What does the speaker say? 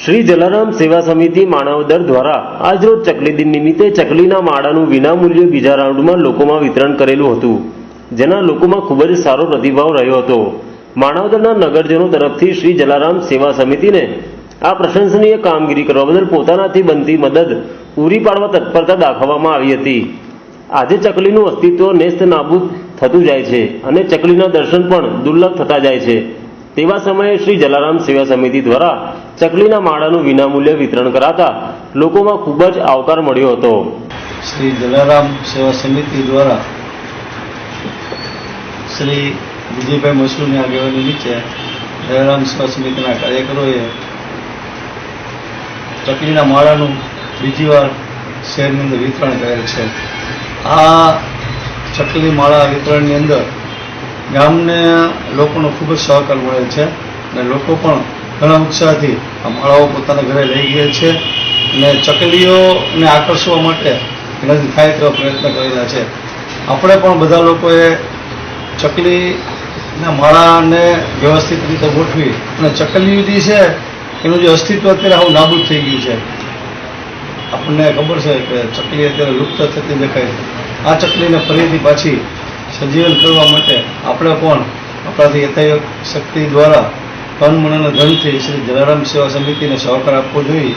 શ્રી જલારામ સેવા સમિતિ માણાવદર દ્વારા આજરોજ ચકલી દિન નિમિત્તે ચકલીના માળાનું વિનામૂલ્યે બીજા રાઉન્ડમાં લોકોમાં વિતરણ કરેલું હતું, જેના લોકોમાં ખૂબ જ સારો પ્રતિભાવ રહ્યો હતો। માણાવદરના નગરજનો તરફથી શ્રી જલારામ સેવા સમિતિને આ પ્રશંસનીય કામગીરી કરવા બદલ પોતાનાથી બનતી મદદ પૂરી પાડવા તત્પરતા દાખવવામાં આવી હતી। આજે ચકલીનું અસ્તિત્વ નેસ્ત નાબૂદ થતું જાય છે અને ચકલીના દર્શન પણ દુર્લભ થતા જાય છે। તેવા સમયે શ્રી જલારામ સેવા સમિતિ દ્વારા ચકલીના માળાનું વિનામૂલ્યે વિતરણ કરાતા લોકોમાં ખૂબ જ આવકાર મળ્યો હતો। શ્રી જલારામ સેવા સમિતિ દ્વારા શ્રી વિજયભાઈ મસરૂની આગેવાની નીચે જલારામ સેવા સમિતિના કાર્યકરોએ ચકલીના માળાનું બીજી વાર શહેરની અંદર વિતરણ કરેલ છે। આ ચકલી માળા વિતરણની અંદર ગામને લોકોનો ખૂબ જ સહકાર મળે છે અને લોકો પણ ઘણા ઉત્સાહથી આ માળાઓ પોતાના ઘરે લઈ ગયા છે અને ચકલીઓને આકર્ષવા માટે એનાથી થાય તેવા પ્રયત્ન કરેલા છે। આપણે પણ બધા લોકોએ ચકલીના માળાને વ્યવસ્થિત રીતે ગોઠવી અને ચકલીઓ જે છે એનું જે અસ્તિત્વ અત્યારે આવું નાબૂદ થઈ ગયું છે। આપણને ખબર છે કે ચકલી અત્યારે લુપ્ત થતી દેખાય છે। આ ચકલીને ફરીથી પાછી સજીવન કરવા માટે આપણે પણ આપણાથી યથાશક્તિ દ્વારા તન મન અને ધનથી શ્રી જલારામ સેવા સમિતિને સહકાર આપવો જોઈએ।